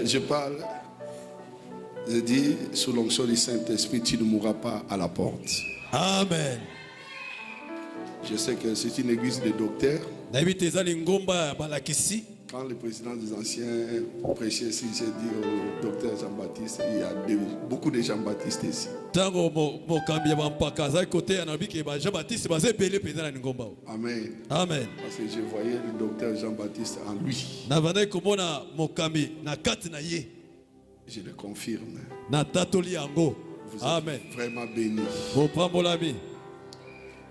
Je parle, je dis, sous l'onction du Saint-Esprit, tu ne mourras pas à la porte. Amen. Je sais que c'est une église de docteurs. Quand le président des anciens prêchait ici, j'ai dit au docteur Jean-Baptiste, il y a beaucoup de Jean-Baptiste ici. Amen. Amen. Parce que je voyais le docteur Jean-Baptiste en lui. Je le confirme. Vous Amen. êtes vraiment bénis.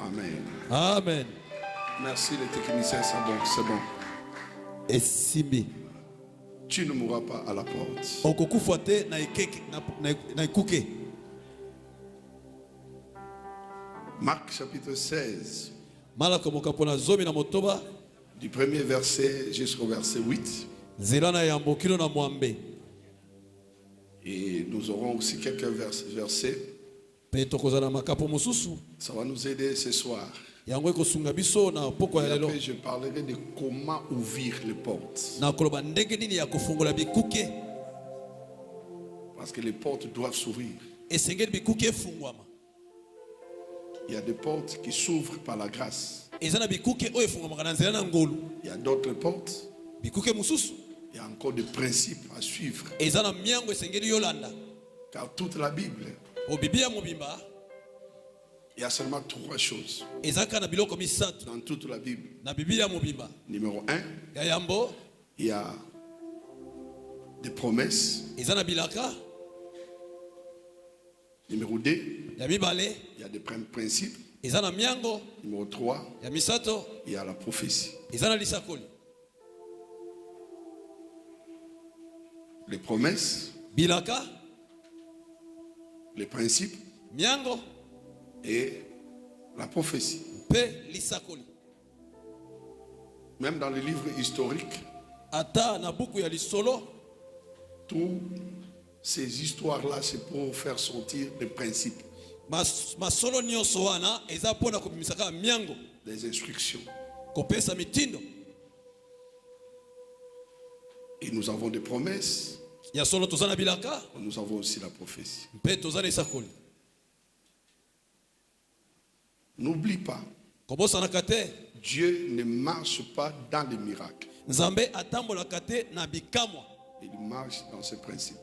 Amen. Amen. Merci les techniciens, c'est bon, c'est bon. Et Simbi. Tu ne mourras pas à la porte. Marc chapitre 16. Du premier verset jusqu'au verset 8. Et nous aurons aussi quelques versets. Ça va nous aider ce soir. Et après, je parlerai de comment ouvrir les portes. Parce que les portes doivent s'ouvrir. Il y a des portes qui s'ouvrent par la grâce. Il y a d'autres portes. Il y a encore des principes à suivre. Car toute la Bible, il y a seulement 3 choses dans toute la Bible. Numéro 1, il y a des promesses. Numéro 2, il y a des principes. Numéro 3, il y a la prophétie. Les promesses, les principes et la prophétie. Même dans les livres historiques, toutes ces histoires-là, c'est pour faire sortir des principes, des instructions. Et nous avons des promesses. Nous avons aussi la prophétie. N'oublie pas, Dieu ne marche pas dans les miracles. Il marche dans ses principes.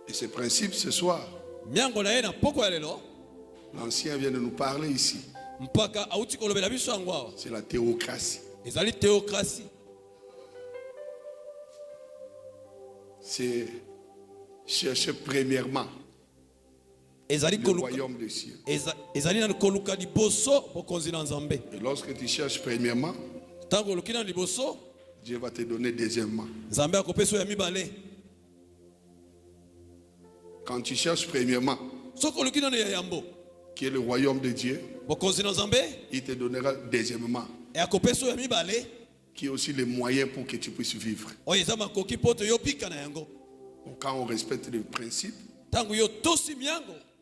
Et ces principes, ce soir, l'ancien vient de nous parler ici. C'est la théocratie. C'est chercher premièrement le royaume des cieux. Et lorsque tu cherches premièrement, Dieu va te donner deuxièmement. Quand tu cherches premièrement, qui est le royaume de Dieu, il te donnera deuxièmement, qui est aussi les moyens pour que tu puisses vivre. Donc, quand on respecte les principes,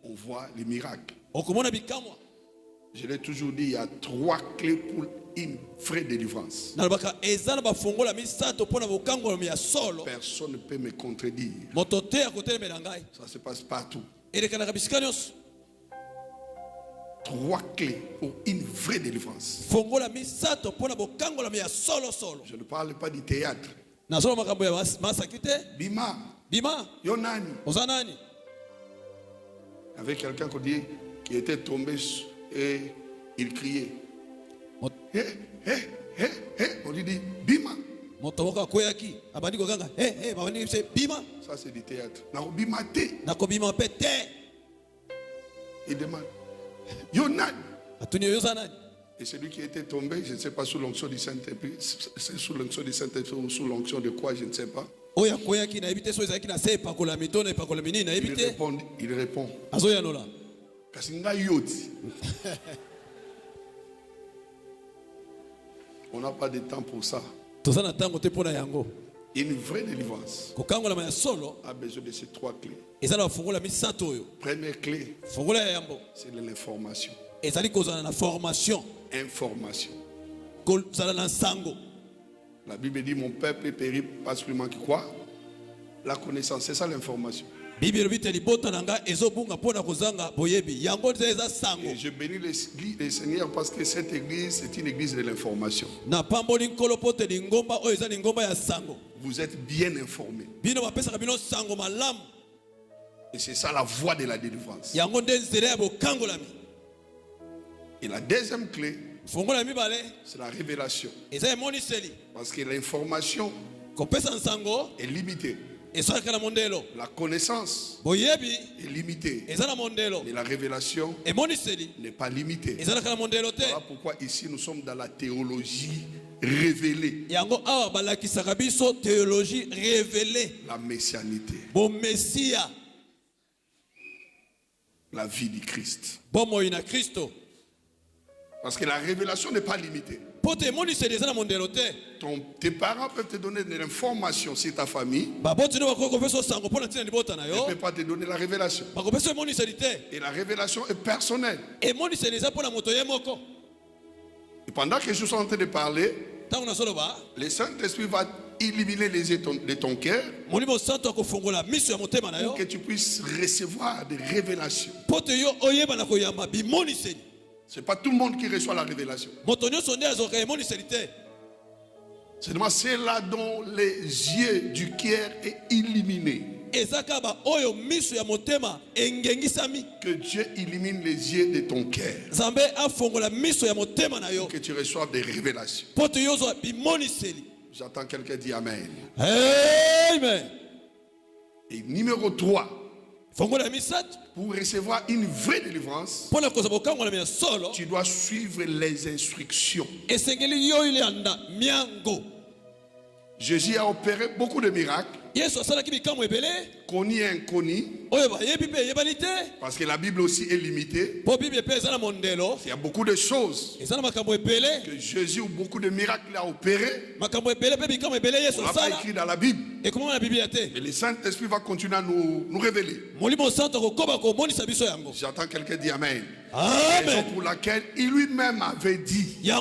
on voit les miracles. Je l'ai toujours dit, il y a 3 clés pour une vraie délivrance. Personne ne peut me contredire. Ça se passe partout. 3 clés pour une vraie délivrance. Je ne parle pas du théâtre. Bima. Yonani. Avec quelqu'un qui était tombé et il criait. On lui dit Bima. Ça c'est du théâtre. Il demande Yonani. Et celui qui était tombé, je ne sais pas, sous l'onction du Saint-Esprit, c'est sous l'onction du Saint-Esprit ou sous l'onction de quoi, je ne sais pas. Il répond. On n'a pas de temps pour ça. Une vraie délivrance a besoin de ces 3 clés. Première clé, c'est l'information. Information. La Bible dit mon peuple est péri parce qu'il manque quoi? La connaissance, c'est ça l'information. Et je bénis les Seigneurs parce que cette église est une église de l'information. Vous êtes bien informés. Et c'est ça la voie de la délivrance. Et la deuxième clé, c'est la révélation. Parce que l'information est limitée. La connaissance est limitée. Mais la révélation n'est pas limitée. Voilà pourquoi ici nous sommes dans la théologie révélée. La messianité. La vie du Christ. Parce que la révélation n'est pas limitée. Tes parents peuvent te donner de l'information sur ta famille. Ils ne peuvent pas te donner la révélation. Et la révélation est personnelle. Et pendant que je suis en train de parler, le Saint-Esprit va illuminer les yeux de ton cœur pour que tu puisses recevoir des révélations. Ce n'est pas tout le monde qui reçoit la révélation. Seulement c'est là dont les yeux du cœur est illuminé. Que Dieu illumine les yeux de ton cœur. Pour que tu reçoives des révélations. J'entends quelqu'un dire Amen. Amen. Et numéro 3. Pour recevoir une vraie délivrance, tu dois suivre les instructions. Jésus a opéré beaucoup de miracles, connus et inconnus, parce que la Bible aussi est limitée. Il y a beaucoup de choses que Jésus ou beaucoup de miracles a opérés. On n'a pas écrit dans la Bible. Mais le Saint-Esprit va continuer à nous révéler. J'entends quelqu'un dire Amen. Raison pour laquelle il lui-même avait dit, il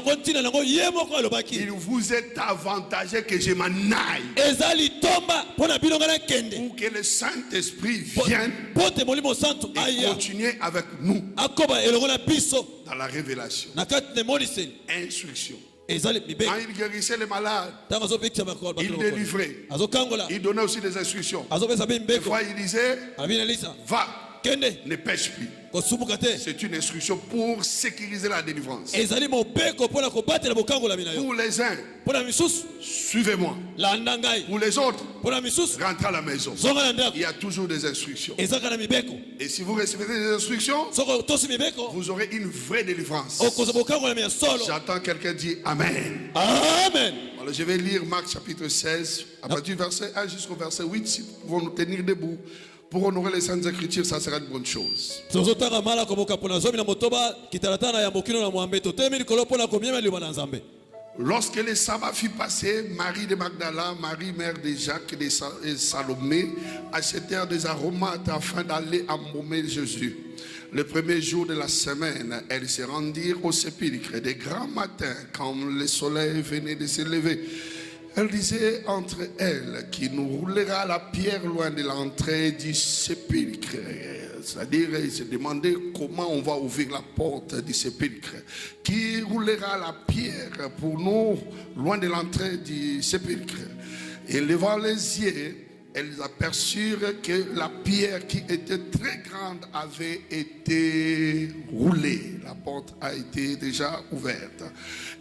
vous est avantageux que je m'en aille, pour que le Saint-Esprit vienne et continue avec nous dans la révélation. Instruction. Quand il guérissait les malades, il délivrait. Il donnait aussi des instructions. Des fois il disait, va, ne pêche plus. C'est une instruction pour sécuriser la délivrance. Pour les uns, suivez-moi. Pour les autres, rentrez à la maison. Il y a toujours des instructions. Et si vous recevez des instructions, vous aurez une vraie délivrance. J'entends quelqu'un dire Amen. Amen. Alors je vais lire Marc chapitre 16, à partir du verset 1 jusqu'au verset 8. Si nous pouvons nous tenir debout pour honorer les Saintes Écritures, ça sera une bonne chose. Lorsque le sabbat fut passé, Marie de Magdala, Marie mère de Jacques et Salomé achetèrent des aromates afin d'aller embaumer Jésus. Le premier jour de la semaine, elles se rendirent au sépulcre de grand matin, quand le soleil venait de se lever. Elle disait entre elles qui nous roulera la pierre loin de l'entrée du sépulcre. C'est-à-dire, ils se demandaient comment on va ouvrir la porte du sépulcre. Qui roulera la pierre pour nous loin de l'entrée du sépulcre? Et levant les yeux, elles aperçurent que la pierre qui était très grande avait été roulée. La porte a été déjà ouverte.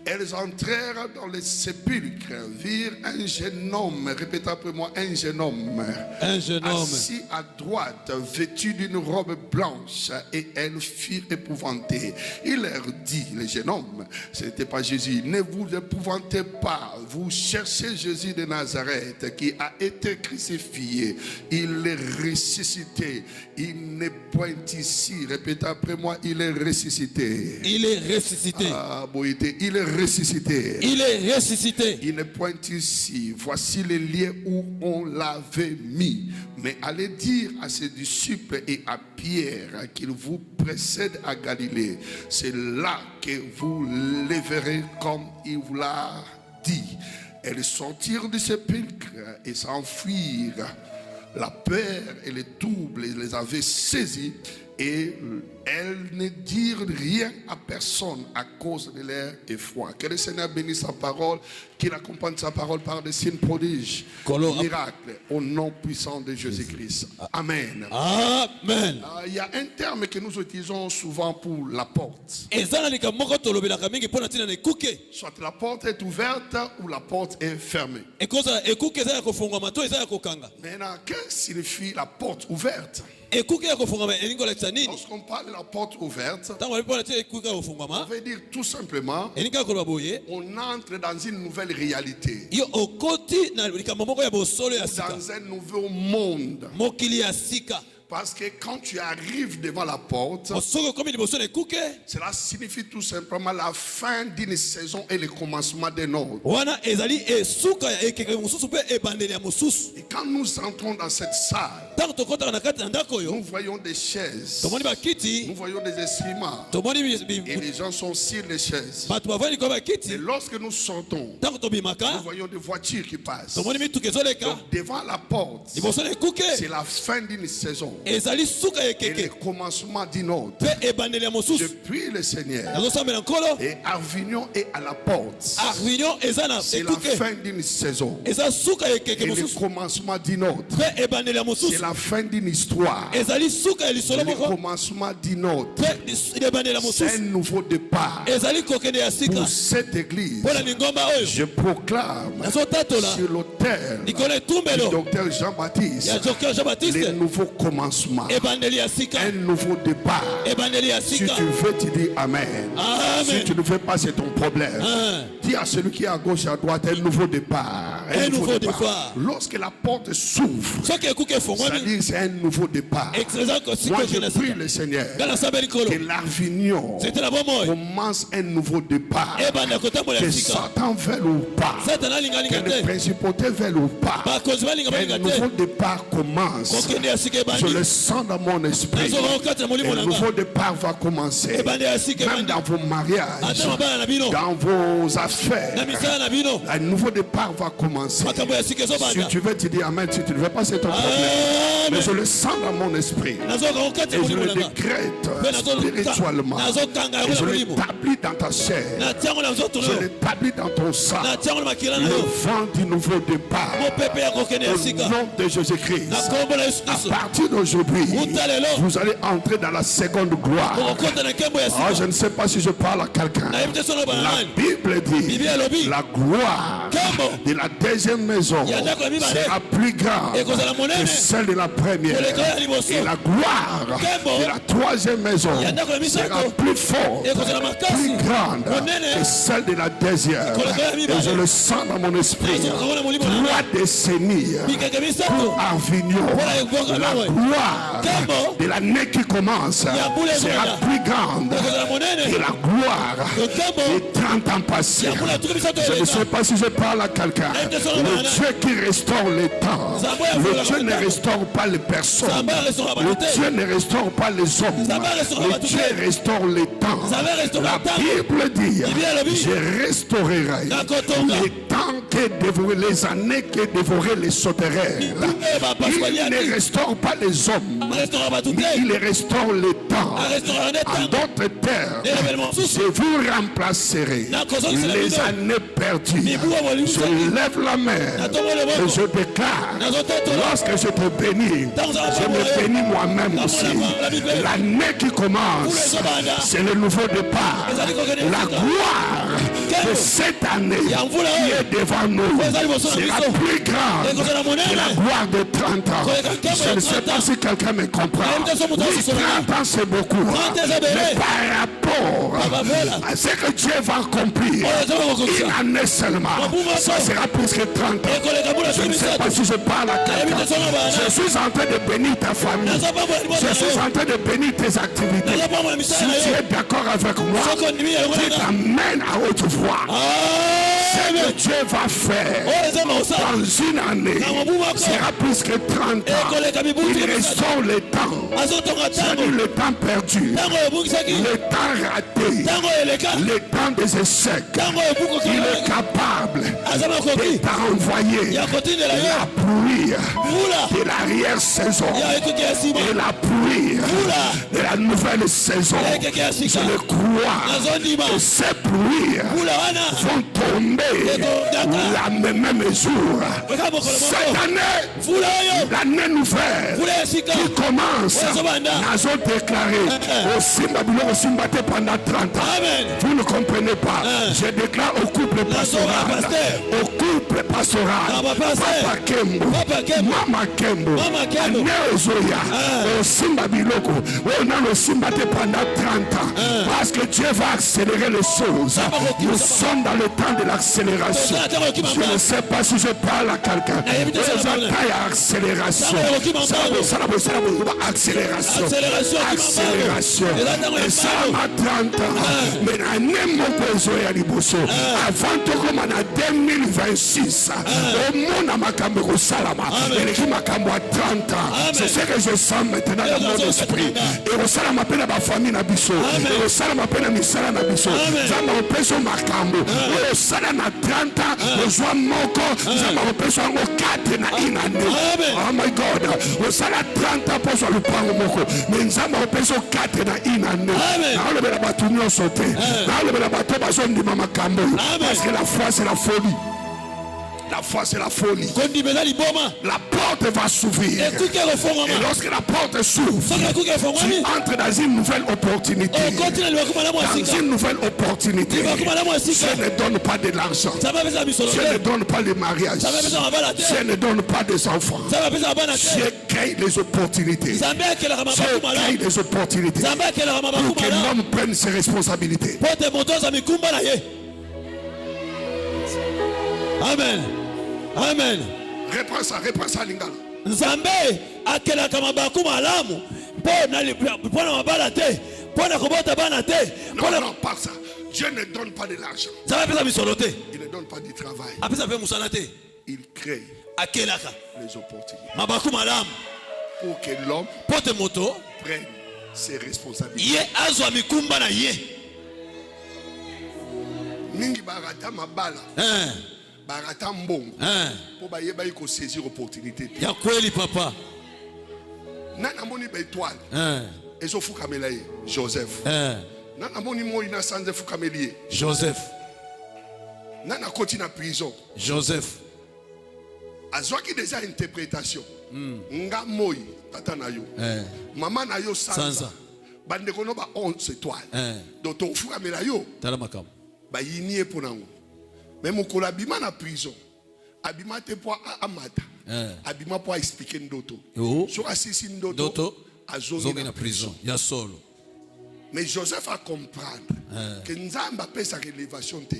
Elles entrèrent dans le sépulcre, virent un jeune homme, répétez après moi, un jeune homme, assis à droite, vêtu d'une robe blanche, et elles furent épouvantées. Il leur dit, le jeune homme, ce n'était pas Jésus, ne vous épouvantez pas, vous cherchez Jésus de Nazareth qui a été crucifié, il est ressuscité, il n'est point ici, répétez après moi, il est ressuscité. Il est ressuscité. Ah, Boïté, il est ressuscité. Il est ressuscité. Il n'est point ici. Voici les lieux où on l'avait mis. Mais allez dire à ses disciples et à Pierre qu'il vous précède à Galilée. C'est là que vous les verrez comme il vous l'a dit. et de sortir de sépulcre et s'enfuir. La peur et les troubles les avaient saisis et elles ne dirent rien à personne à cause de leur effroi. Que le Seigneur bénisse sa parole, qu'il accompagne sa parole par des signes prodiges, miracles, au nom puissant de Jésus-Christ. Amen. Amen. Il y a un terme que nous utilisons souvent pour la porte. Soit la porte est ouverte ou la porte est fermée. Maintenant, qu'est-ce que signifie la porte ouverte? Lorsqu'on parle de la porte ouverte, on veut dire tout simplement on entre dans une nouvelle réalité, dans un nouveau monde. Parce que quand tu arrives devant la porte, cela signifie tout simplement la fin d'une saison et le commencement d'une autre. Et quand nous entrons dans cette salle, nous voyons des chaises, nous voyons des instruments, et les gens sont sur les chaises. Et lorsque nous sortons, nous voyons des voitures qui passent. Donc devant la porte, c'est la fin d'une saison et le commencement d'une autre. Depuis le Seigneur, et Avignon est à la porte. C'est la fin d'une saison et le commencement d'une autre. C'est la fin d'une histoire et le commencement d'une autre. C'est un nouveau départ pour cette église. Je proclame sur l'autel du docteur Jean-Baptiste les nouveaux commencements, un nouveau départ. Si tu veux, tu dis Amen. Si tu ne veux pas, c'est ton problème. Dis à celui qui est à gauche et à droite, un nouveau départ. Un nouveau départ. Lorsque la porte s'ouvre, c'est-à-dire c'est un nouveau départ. Moi je prie le Seigneur que l'Avignon commence un nouveau départ. Que Satan veuille ou pas, que les principautés veulent ou pas, un nouveau départ commence. Je le sens dans mon esprit. Un nouveau départ va commencer. Même dans vos mariages, dans vos affaires, un nouveau départ va commencer. Si tu veux, tu dis Amen. Si tu ne veux pas, c'est ton problème. Mais je le sens dans mon esprit. Et je le décrète spirituellement. Et je l'établis dans ta chair. Je l'établis dans ton sang. Le vent du nouveau départ. Au nom de Jésus-Christ. À partir d'aujourd'hui, vous allez entrer dans la seconde gloire. Je ne sais pas si je parle à quelqu'un. La Bible dit la gloire de la deuxième maison sera plus grande que celle de la première. Et la gloire de la troisième maison sera plus forte, plus grande que celle de la deuxième. Et je le sens dans mon esprit. 3 décennies pour Avignon. La gloire de l'année qui commence sera plus grande que la gloire des 30 ans passés. Je ne sais pas si je parle à quelqu'un. Le Dieu qui restaure les temps, le Dieu ne restaure pas les personnes, le Dieu ne restaure pas les hommes, le Dieu restaure les temps. La Bible dit je restaurerai les temps que dévorer, les années que dévorer les sauterelles. Il ne restaure pas les hommes, mais il restaure les temps. En d'autres termes, je vous remplacerai les années perdues. Je lève la main et je déclare, lorsque je te bénis, je me bénis moi-même aussi. L'année qui commence, c'est le nouveau départ. La gloire de cette année qui est devant nous sera plus grande que la gloire de 30 ans. Je ne sais pas si quelqu'un me comprend. Oui, 30 ans c'est beaucoup, mais par rapport à ce que Dieu va accomplir une année seulement, ça sera plus que 30 ans. Je ne sais pas si je parle à quelqu'un. Je suis en train de bénir ta famille. Je suis en train de bénir tes activités. Si tu es d'accord avec moi, tu t'amènes à haute voix. Ce que Dieu va faire dans une année sera plus que 30 ans. Il restaure le temps. C'est-à-dire le temps perdu, le temps raté, le temps des échecs. Il est capable de t'envoyer la pluie de l'arrière-saison et la pluie de la nouvelle saison. Je le crois. Et ces pluies vont tomber la même jour. Cette année, l'année nouvelle qui commence, nous avons déclaré au Simba pendant 30 ans. Vous ne comprenez pas. Je déclare au couple pastoral, Papa Kembo, Mama Kembo, Neozoya, au Simba Biloko, on a le Simba pendant 30 ans. Parce que Dieu va accélérer les choses. Nous sommes dans le temps de l'accélération. Je ne sais pas si je parle à quelqu'un. Accélération. Accélération. Et ça m'a 30 ans. Mais avant de commencer en 2026, au monde à Makambo Salama, et qui Makambo à 30 ans. C'est ce que je sens maintenant dans mon esprit. Et au Salama appelle à ma famille Nabiso. Et au Salama appelle à Misala Nabiso. Zama Opeso Makambo. Et au Salama 30 ans, au Joa Moko, Zama Opeso Ango 4 na inane. Oh my God. Au Salama 30 ans pour le Pango Moko. Mais Zama Opeso 4 na inane. Now le bela batu nyo sauté. Now le bela batu bason di Mama Kambo. Parce que la foi c'est la folie. La foi c'est la folie. La porte va s'ouvrir. Et lorsque la porte s'ouvre, tu entres dans une nouvelle opportunité. Dans une nouvelle opportunité. Dieu ne donne pas de l'argent. Dieu ne donne pas le mariage. Dieu ne donne pas des enfants. Dieu crée les opportunités. Dieu crée les opportunités pour que l'homme prenne ses responsabilités. Amen. Amen. Reprends ça, Lingala. Nzambe akela kama baku malamu pona mabala te pona kobota bana te. Non, pas ça. Dieu ne donne pas de l'argent. Il ne donne pas du travail. Il crée les opportunités pour que l'homme prenne ses responsabilités. Mingi barata mabala. Barata mbongo. Pour bailler ko saisir opportunité. Ya kweli papa. Nana moni ba étoile. Ezo fukamela Joseph. Nana moni mo ina sanze fukameli Joseph. Nana koti na prison. Joseph. Azwaki déjà interprétation. Nga moi tata na yo. Maman na yo sanza. Bande kono ba 11 étoiles. Donc to fukamela yo. Tala makam. Ba yini e ponango. Mais mon kolabima na prison. Abima te po amata. Abima po expliquer ndoto. So asisi ndoto azongi na prison. Ya solo. Mais Joseph a comprendre que Nzamba pèse sa révélation te.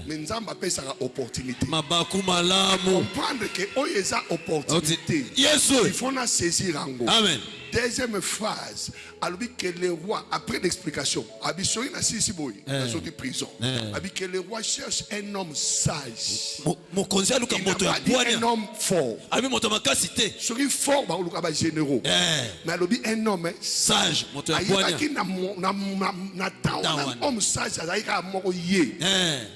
Mais Nzamba pèse sa opportunité. Mabaku malamu. Comprendre que oyeza opportunité. Il faut na saisir ango. Amen. Deuxième phrase, alors que le roi, après l'explication, Abisori na sisi boy, dans une prison. Alors que le roi cherche un homme sage. Mon conseil Luka moto ya boanya. Un homme fort. Abi moto makasité. Celui fort ba Luka ba généraux. Mais alors un homme sage moto ya boanya. Ayaki na homme sage azalika moko ye.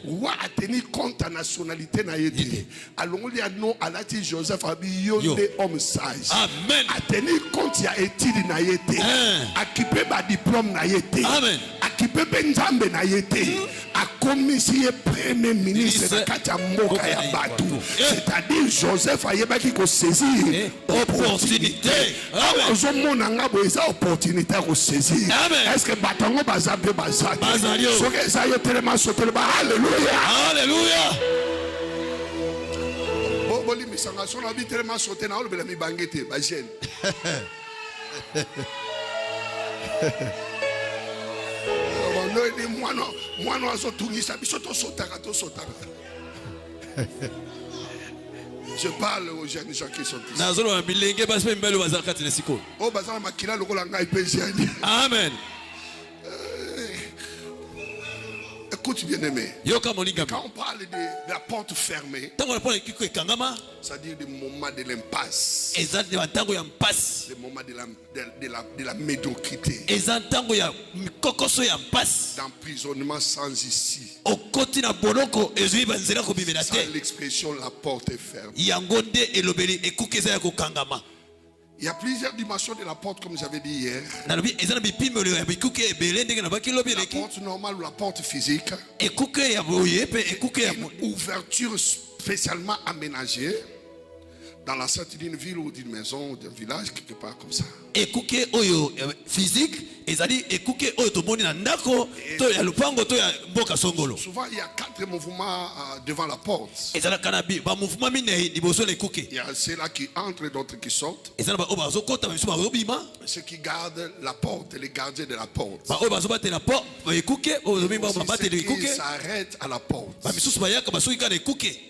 Roi a tenu compte à nationalité na yete. Alors on lui a non alati Joseph abi yonde homme sage. Amen. A tenu compte ya étude na yete. Akipe ba diplôme na yete. Amen. Akipe Nzambe na yete. A commissionné premier ministre de Kachamboka ya Batu. C'est-à-dire Joseph ayebaki ko saisir opportunité. Amen. Ozo mona ngabo eza opportunité ko saisir. Est-ce que batango bazabe bazaki? So que ça yo tellement sauter ba alléluia. Alléluia. Boli misanga so na bi tellement sauter na olobela mi bangete ba jeune. Moi, je parle aux jeunes gens qui sont ici. Amen. Écoute bien aimé. Yoka molinga. Quand on parle de la porte fermée, ça dit le moment de l'impasse. Le moment de la médiocrité. D'emprisonnement sans issue. Sans l'expression la porte est fermée. Il y a plusieurs dimensions de la porte, comme j'avais dit hier. La porte normale ou la porte physique. Une ouverture spécialement aménagée dans la sortie d'une ville ou d'une maison ou d'un village, quelque part comme ça. Physique, souvent il y a 4 mouvements devant la porte. Il y a ceux-là qui entrent et d'autres qui sortent. Ceux qui gardent la porte, les gardiens de la porte. Ceux qui s'arrêtent à la porte.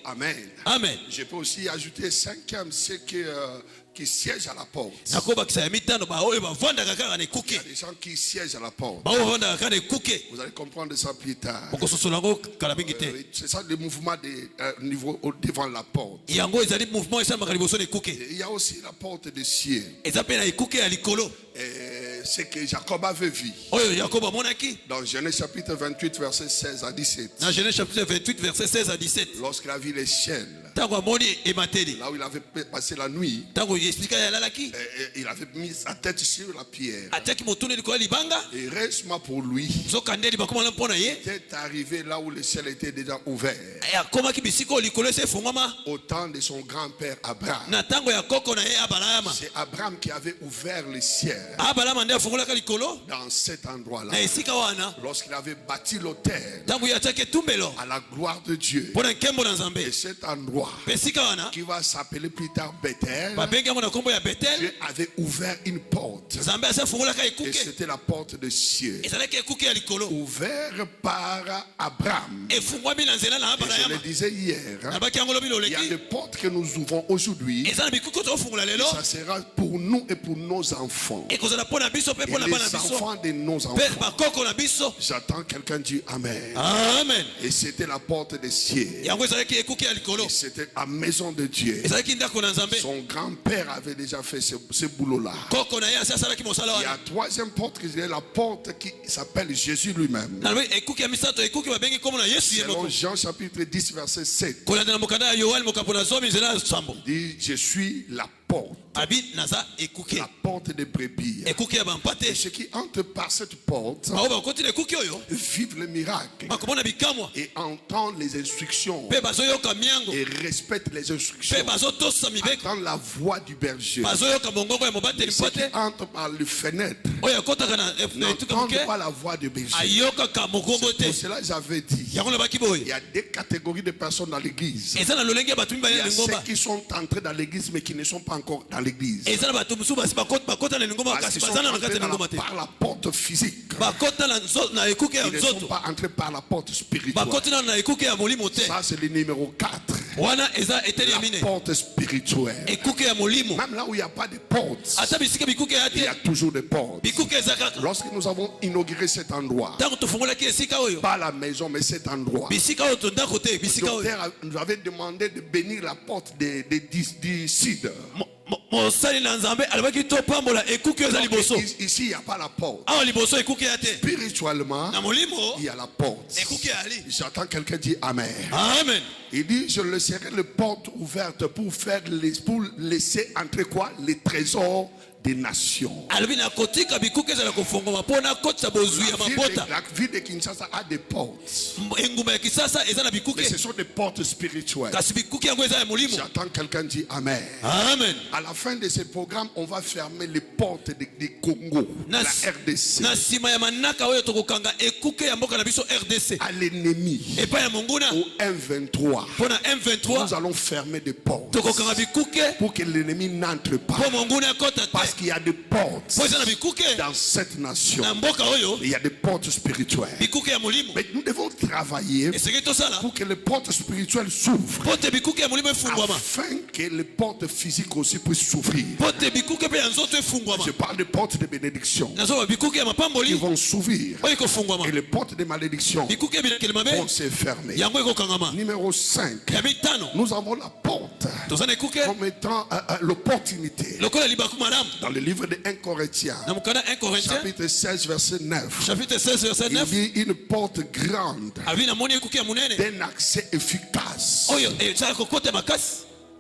Amen. Amen. Je peux aussi ajouter 5e, ceux qui siègent à la porte. Il y a des gens qui siègent à la porte. Vous allez comprendre ça plus tard. C'est ça le mouvement niveau devant la porte. Il y a aussi la porte des cieux. C'est que Jacob avait vu. Dans Genèse chapitre 28 verset 16 à 17. Dans Genèse chapitre 28 verset 16 à 17. Lorsqu'il a vu les ciels. Là où il avait passé la nuit. Il avait mis sa tête sur la pierre. Et reste-moi pour lui. Il était arrivé là où le ciel était déjà ouvert. Au temps de son grand-père Abraham. C'est Abraham qui avait ouvert le ciel. Dans cet endroit-là. Lorsqu'il avait bâti l'autel à la gloire de Dieu. Et cet endroit qui va s'appeler plus tard Bethel. Dieu avait ouvert une porte. Et c'était la porte des cieux. Ouvert par Abraham. Et je le disais hier. Il y a des portes que nous ouvrons aujourd'hui. Ça sera pour nous et pour nos enfants. Et les enfants de nos enfants. J'attends quelqu'un dire Amen. Amen. Et c'était la porte des cieux. Et c'était la maison de Dieu. Son grand-père avait déjà fait ce boulot-là. Il y a 3e porte, la porte qui s'appelle Jésus lui-même. Selon Jean chapitre 10 verset 7. Il dit je suis la porte. La porte des brebis. Et ceux qui entrent par cette porte vivent le miracle et entendent les instructions et respectent les instructions, entendent la voix du berger. Et ceux qui entrent par les fenêtres n'entendent pas la voix du berger. C'est pour cela que j'avais dit il y a 2 catégories de personnes dans l'église. Il y a ceux qui sont entrés dans l'église mais qui ne sont pas encore dans l'église. Parce qu'ils sont entrés par la porte physique. Ils ne sont pas entrés par la porte spirituelle. Ça c'est le numéro 4. La porte spirituelle. Même là où il n'y a pas de porte, il y a toujours des portes. Lorsque nous avons inauguré cet endroit, pas la maison mais cet endroit, le docteur nous avait demandé de bénir la porte du cidre. Ici il n'y a pas la porte. Spirituellement il y a la porte. J'attends quelqu'un dire Amen. Amen. Il dit je laisserai les portes ouvertes pour laisser entrer quoi? Les trésors des nations. La ville de Kinshasa a des portes. Mais ce sont des portes spirituelles. J'attends quelqu'un dire Amen. Amen. À la fin de ce programme, on va fermer les portes du Congo, la RDC. À l'ennemi, au M23, nous allons fermer des portes pour que l'ennemi n'entre pas. Parce qu'il y a des portes dans cette nation. Il y a des portes spirituelles. Mais nous devons travailler pour que les portes spirituelles s'ouvrent, afin que les portes physiques aussi puissent s'ouvrir. Je parle des portes de bénédiction qui vont s'ouvrir, et les portes de malédiction vont se fermer. Numéro 5, nous avons la porte comme étant l'opportunité. Dans le livre de 1 Corinthiens, chapitre 16, verset 9, il dit une porte grande d'un accès efficace.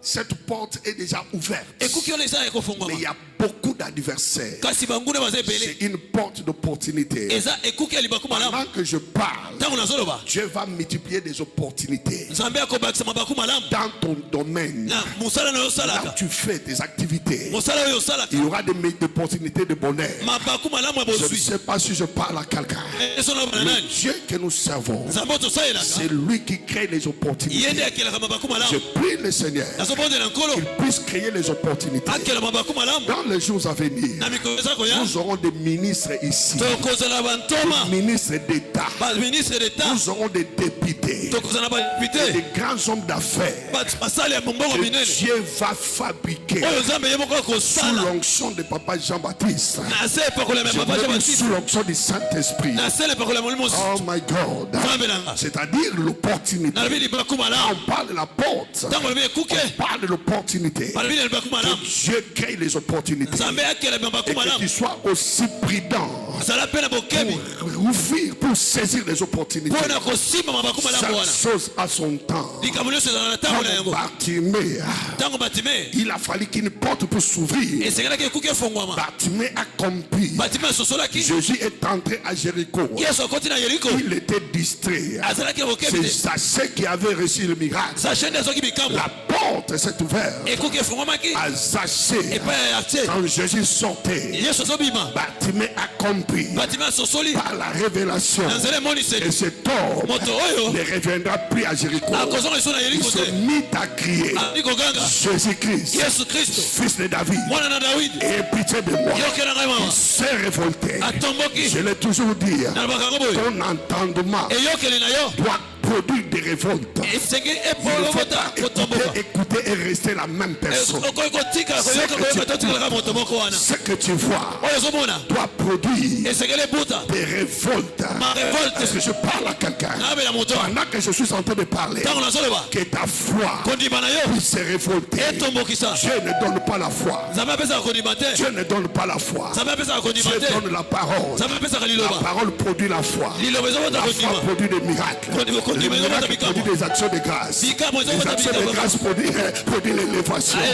Cette porte est déjà ouverte, mais il y a beaucoup d'adversaires. C'est une porte d'opportunité. Pendant que je parle, Dieu va multiplier des opportunités dans ton domaine. Là où tu fais tes activités, il y aura des opportunités de bonheur. Je ne sais pas si je parle à quelqu'un. Le Dieu que nous servons, c'est lui qui crée les opportunités. Je prie le Seigneur qu'il puisse créer les opportunités. Dans les jours à venir, nous aurons des ministres ici, des ministres d'État, nous aurons des députés, des grands hommes d'affaires que Dieu va fabriquer sous l'onction de Papa Jean-Baptiste, sous l'onction du Saint-Esprit. Oh my God, c'est-à-dire l'opportunité. On parle de la porte, on parle de l'opportunité. Que Dieu crée les opportunités, et que tu sois aussi prudent pour ouvrir, pour saisir les opportunités. Chaque chose à son temps. Comme Bartimée, il a fallu qu'une porte puisse s'ouvrir. Bartimée a compris. Jésus est entré à Jéricho. Il était distrait. C'est Zachée qui avait reçu le miracle. La porte s'est ouverte à Zachée. Quand Jésus sortait, Bartimée a compris par la révélation, et cet homme ne reviendra plus à Jéricho. Il se mit à crier: Jésus-Christ, fils de David, aie pitié de moi. Il s'est révolté. Je l'ai toujours dit, ton entendement doit produire des révoltes. Il ne faut pas écouter et rester la même personne. Ce que tu vois doit produire des révoltes. Est-ce que je parle à quelqu'un? Pendant que je suis en train de parler, que ta foi puisse se révolter. Dieu ne donne pas la foi. Dieu ne donne pas la foi. Dieu donne la parole. La parole produit la foi. La foi produit des miracles. Les miracles produisent des actions de grâce. Les actions de grâce produisent l'élévation. Je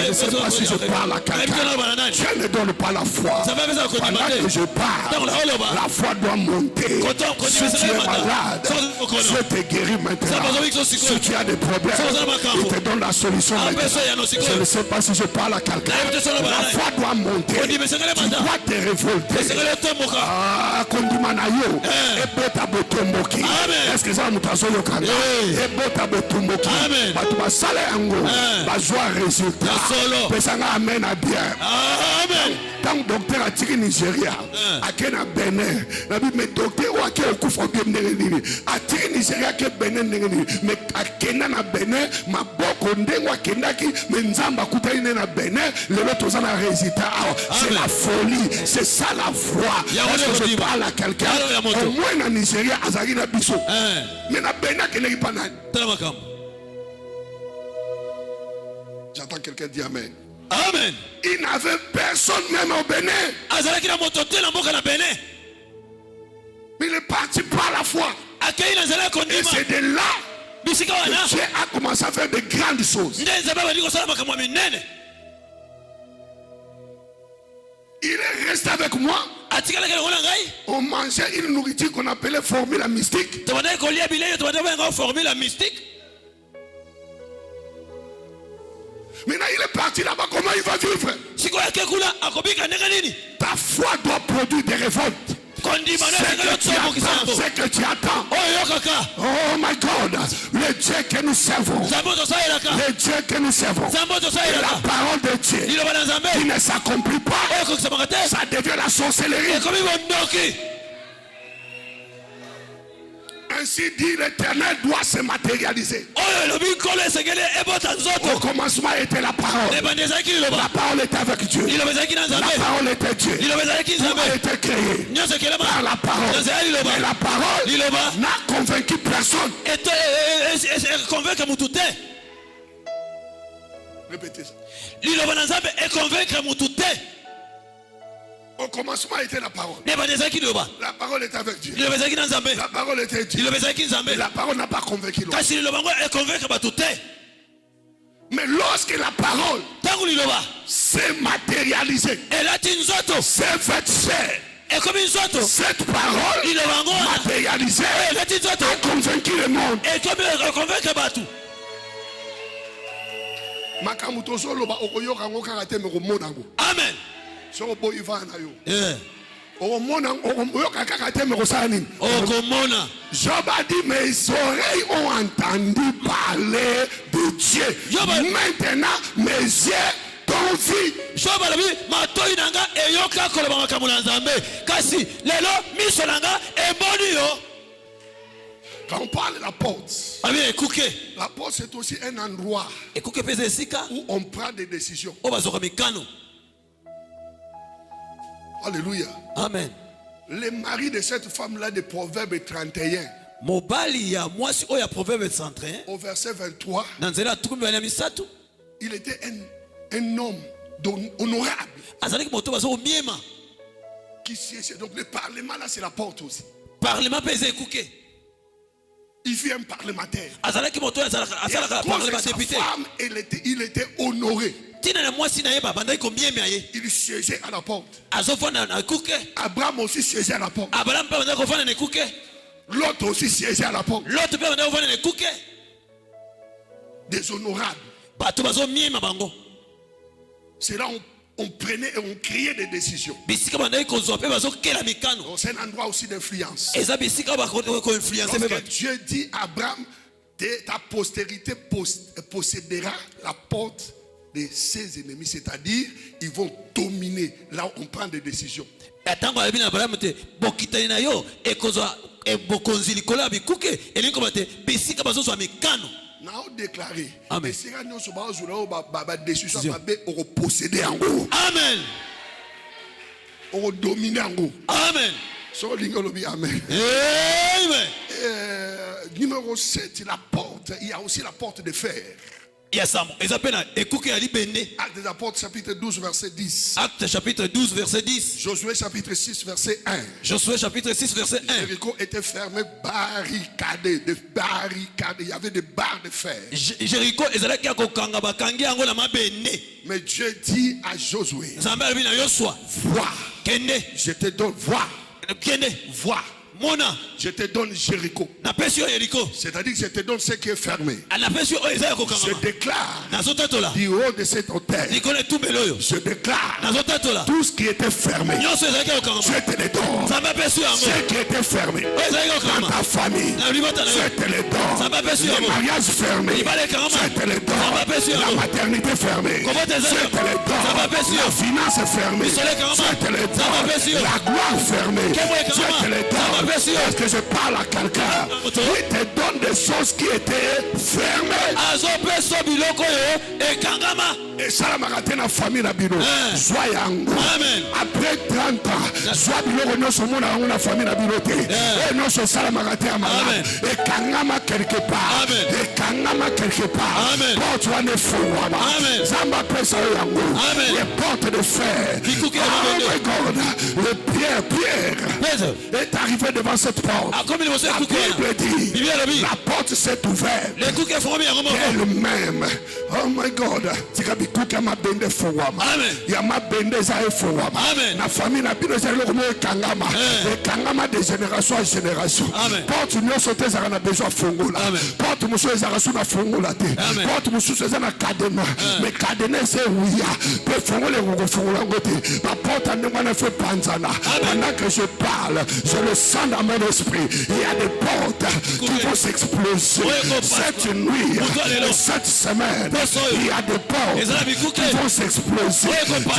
ne sais pas si je parle à quelqu'un. Dieu ne donne pas la foi. Pendant que je parle, la foi doit monter. Si tu es malade, Dieu te guérit maintenant. Si tu as des problèmes, il te donne la solution maintenant. Je ne sais pas si je parle à quelqu'un. La foi doit monter. Tu dois te révolter. Est-ce que ça nous tazo yokanda? Ebota botumboki. Batu basala yango bazwa résultat. Pesanga amen à bien. Amen. Tant docteur a tiré Nigeria, a kena Benin. Mais docteur ou a ke okufa ndengenini. A tiré Nigeria ke Benin ndengenini. Mais a kena na Benin, ma boko ndengo a kendaki, mais nzamba kutani na Benin, le loto za na résultat. C'est la folie, c'est ça la foi. Est-ce que je parle à quelqu'un? Au moins na Nigeria azali na biso. Mais na Benin keneki panani. J'entends quelqu'un dire amen. Amen. Il n'avait personne même au Bénin. Mais il est parti par la foi. Et c'est de là que Dieu a commencé à faire de grandes choses. Il est resté avec moi. On mangeait une nourriture qu'on appelait formule mystique. Maintenant il est parti là-bas, comment il va vivre? Ta foi doit produire des révoltes. Ce que tu attends. Oh my God. Le Dieu que nous servons. Le Dieu que nous servons. Et la parole de Dieu qui ne s'accomplit pas, ça devient la sorcellerie. Ainsi dit l'Éternel doit se matérialiser. Au commencement était la parole. La parole était avec Dieu. La parole était Dieu. Tout a été créé par la parole. Mais la parole n'a convaincu personne. Répétez ça. Au commencement était la parole. La parole était avec Dieu. La parole était Dieu. Mais la parole n'a pas convaincu l'homme. Mais lorsque la parole s'est matérialisée, s'est faite chair, cette parole matérialisée a convaincu le monde. Amen. Job a dit, mes oreilles ont entendu parler de Dieu. Maintenant, mes yeux t'ont vu. Quand on parle de la porte, la porte c'est aussi un endroit où on prend des décisions. Alléluia. Amen. Le mari de cette femme-là de Proverbe 31, au verset 23, il était un homme honorable qui siégeait. Donc le parlement là c'est la porte aussi. Il fut un parlementaire. À cause de sa femme, il était honoré. Il siégeait à la porte. Abraham aussi siégeait à la porte. L'autre aussi siégeait à la porte. Déshonorable. C'est là où on prenait et on créait des décisions. C'est un endroit aussi d'influence. Lorsque Dieu dit à Abraham, ta postérité possédera la porte de ses ennemis, c'est-à-dire ils vont dominer là où on prend des décisions. Now déclaré. Amen. Amen. On domine en gros. Amen. Amen. Amen. Numéro 7, la porte. Il y a aussi la porte de fer. Actes des apôtres chapitre 12 verset 10. Actes chapitre 12 verset 10. Josué chapitre 6 verset 1. Josué chapitre 6 verset 1. Jéricho était fermé, barricadé, il y avait des barres de fer. Jéricho mais Dieu dit à Josué, vois, je te donne, vois. Je te donne Jéricho. C'est-à-dire que je te donne ce qui est fermé. Je déclare du haut de cet hôtel. Je déclare tout ce qui était fermé. Je te le donne. Ce qui était fermé dans ta famille, je te le donne. Le mariage fermé, je te le donne. La maternité fermée, je te le donne. La finance fermée, je te le donne. La gloire fermée, je te le donne. Est-ce que je parle à quelqu'un? Il te donne des choses qui étaient fermées. Et ça la marathon la famille la bino. Après 30 ans, soit bilo no somo na la famille la bilote. Et non so sala marathon amana. Et kangama quelque part. Et kangama quelque part. Porte wa ne fouama. Zamba pesa yango. Les portes de fer. Oh my God. Le Pierre est arrivé devant cette porte. La Bible dit, la porte s'est ouverte. Elle-même, oh my God, la famille n'a plus de kangama. Kangama de génération en génération. Porte nous sauter, ça a besoin de fongola. Porte nous sauter, ça a besoin de fongola. Porte nous sauter, ça a cadena. Mais cadena c'est oui. Peut fongoler ou fongola. Ma porte a demandé fait panzana. Pendant que je parle, je le sens dans mon esprit. Il y a des portes qui vont s'exploser. Cette nuit, cette semaine, il y a des portes qui vont s'exploser.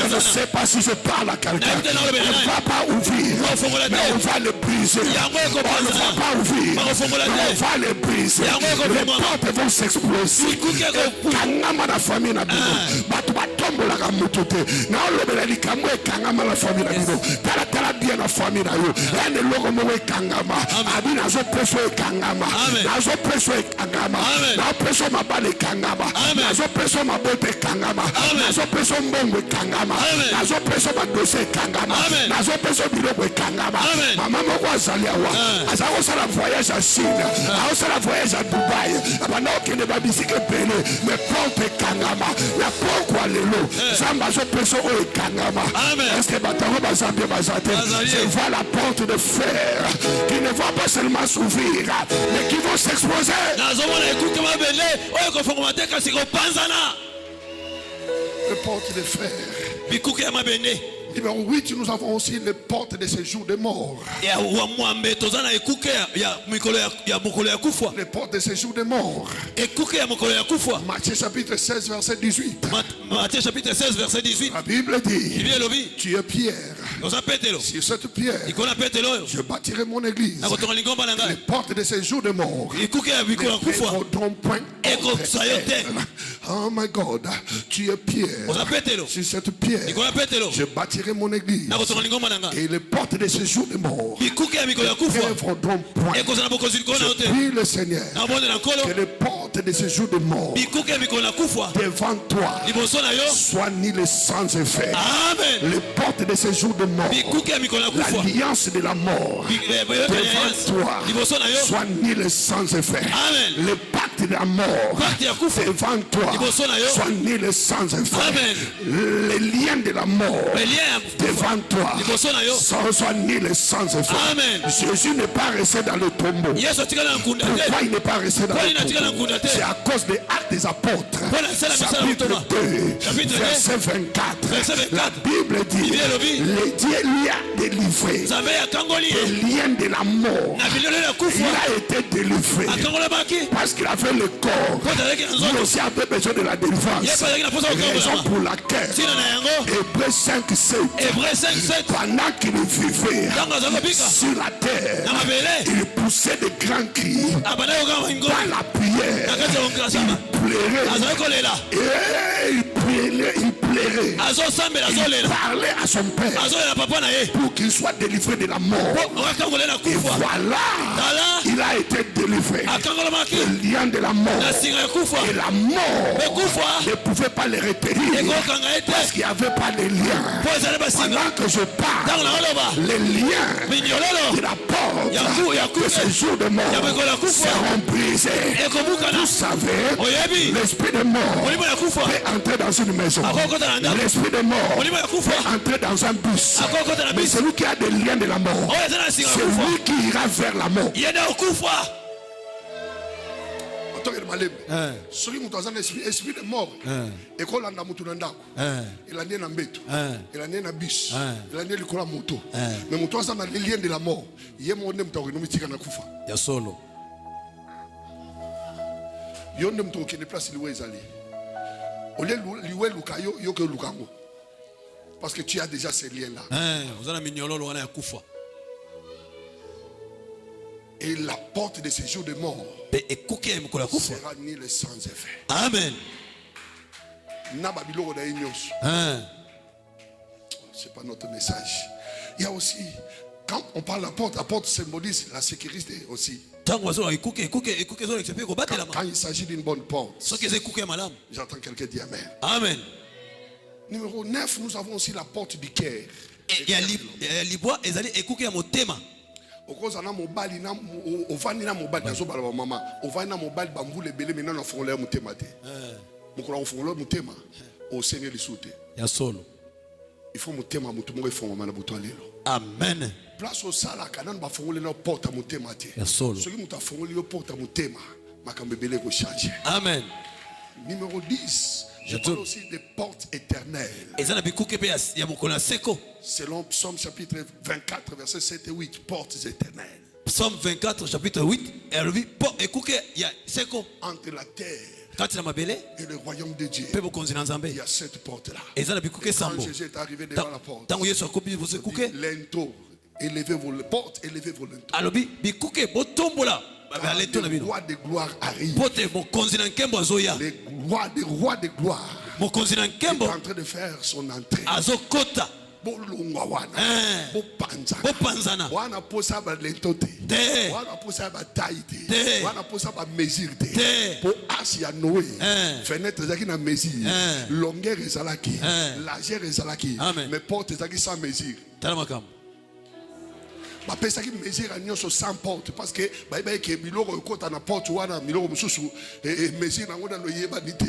Je ne sais pas si je parle à quelqu'un. On ne va pas ouvrir, mais on va le briser. On ne va pas ouvrir, mais on va le briser. Les portes vont s'exploser. Kangama la famille n'a pas tombe la motote. Na olobela likamwe kangama la famille na bino. Tala bien la famille na yo. Ene logo mo kangama. Abi na zo preso kangama. Na zo preso kangama. Na preso mabale kangama. Na zo preso mabote kangama. Na zo preso mbongo kangama. Na zo preso badose kangama. Na zo preso biloko kangama. Mama moko azali awa. Azako sala voyage à Chine. Azako sala voyage à Dubaï. Abana okende ba bisike pele. Mais porte kangama. La pourquoi lelo. Samba zo preso o kangama. Est-ce que batango bazambi bazate? Je vois la porte de fer qui ne va pas seulement s'ouvrir, mais qui vont s'exposer. Les portes de fer. Numéro 8, nous avons aussi les portes de séjour des morts. Les portes de séjour des morts. Matthieu chapitre 16, verset 18. Matthieu chapitre 16, verset 18. La Bible dit, tu es Pierre. Sur cette pierre, je bâtirai mon église. Les portes de séjour des morts ne perdront point. Oh my God, tu es Pierre. Sur cette pierre, je bâtirai mon église. Et les portes de séjour des morts ne perdront point. Je prie le Seigneur que les portes de séjour des morts devant toi soient nulles sans effet. Les portes de séjour des morts, l'alliance de la mort devant toi soit nulles sans effet. Le pacte de la mort devant toi soit nulles sans effet. Les liens de la mort devant toi soit nulles sans effet. Jésus n'est pas resté dans le tombeau. Pourquoi il n'est pas resté dans le tombeau? C'est à cause des actes des apôtres. Chapitre 2, verset 24. La Bible dit, les dieux lui a délivré des liens de la mort. Il a été délivré parce qu'il avait le corps. Lui aussi avait besoin de la délivrance. Raison pour laquelle Hébreux 5, 7, pendant qu'il vivait sur la terre, il poussait de grands cris dans la prière. Il plairait. Il parlait à son père pour qu'il soit délivré de la mort. Et voilà, il a été délivré. Le lien de la mort. Et la mort ne pouvait pas le retenir parce qu'il n'y avait pas de lien. Pendant que je parle, les liens de la porte de ce jour de mort seront brisés. Vous savez, l'esprit de mort peut entrer dans une maison. L'esprit de mort peut entrer dans un bus. Mais celui qui a des liens de la mort, c'est lui qui ira vers la mort. Celui qui a un esprit de mort, et qu'on a ndako, il a né dans mbeto, il a né dans bus, il a né dans moto. Mais moto a des liens de la mort. Il y a mon nom qui est na kufa. Ya solo. Yo ndem to ki ne place liwe ezali. Ole liwe lukayo yo ke lukango. Parce que tu as déjà ces liens là. Et la porte de ces jours de mort sera nulle sans effet. Amen. C'est pas notre message. Il y a aussi, quand on parle de la porte symbolise la sécurité aussi. Quand il s'agit d'une bonne porte, j'entends quelqu'un dire Amen. Amen. Numéro 9, nous avons aussi la porte du cœur. okoza na mobali na ovani na mobali nazo bala mama ovani na mobali bambule belé maintenant na fongola mutema te mukura fongola mutema au Seigneur le soute ya solo il faut mutema mutu mo fongola na buto lelo amen place au sala kana ba fongola na porte mutema te ya solo soki mutu fongola yo porte mutema makambe belé ko changer amen numéro 10 je parle aussi des portes éternelles. Selon Psaume chapitre 24, versets 7 et 8, portes éternelles. Psaume 24, chapitre 8, entre la terre et le royaume de Dieu, il y a cette porte-là. Et quand Jésus est arrivé devant la porte, lento, élevez vos portes, élevez vos lenteaux. Les rois de gloire arrivent. Les rois de gloire est en train de faire son entrée. Wana posa ba lentote. Wana posa ba taille. Wana posa ba mesure. Pour Asia Noé. Fenêtre ezaki na mesure. Longueur ezalaki. Largeur ezalaki. Mais porte ezaki sans mesure. Ba pesa ki mesure anyoso sans porte parce que ba ke biloko ekota na porte wana miloko mususu mesure nango na no yeba nité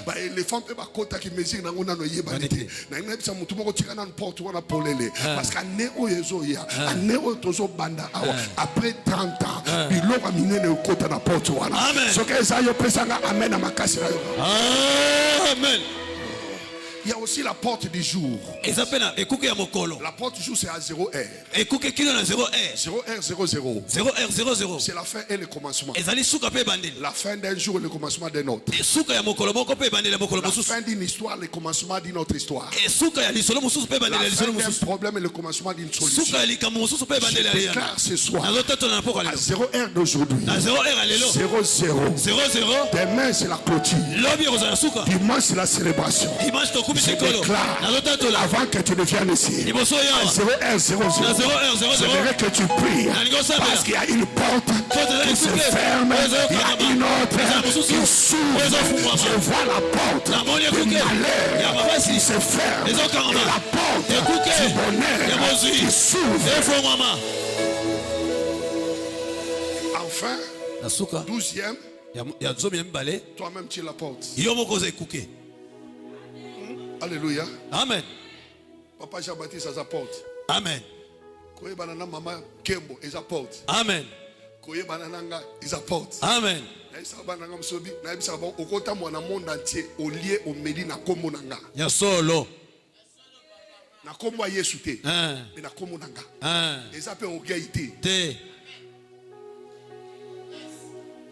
ba éléphant pe ba kota ki mesure nango na no yeba nité na ina bisa mutu moko tika na porte wana polele parce que ane oyezo ya ane o tozo banda awa après 30 ans biloko minene ekota na porte wana soki eza yo pesa nga amen na makasi na yo amen. Il y a aussi la porte du jour. La porte du jour, c'est à 0 heure. 0 heure 00. C'est la fin et le commencement. La fin d'un jour et le commencement d'un autre. La fin d'une histoire, le commencement d'une autre histoire. La fin d'un problème et le commencement d'une solution. Je déclare ce soir, à 0 heure d'aujourd'hui, 0-0. Demain, c'est la clôture. Dimanche, c'est la célébration. Je déclare, avant que tu ne viennes ici, à 0 heure 00, j'aimerais que tu pries, parce qu'il y a une porte qui se ferme, il y a une autre qui s'ouvre. Je vois la porte du malheur qui se ferme et la porte du bonheur qui s'ouvre. Enfin, 12e, toi-même tu es la porte. Alléluia. Amen. Papa Jean-Baptiste a sa porte. Amen. Koye banana mama Kembo is a porte. Amen. Koye banana nga is a porte. Amen. Na isa banana msobi na isa bon okota mwana monde entier au lieu au medi na kombo nanga. Ya solo. Na kombo Yesu te. Mais na kombo nanga. Eza pe orgueil te.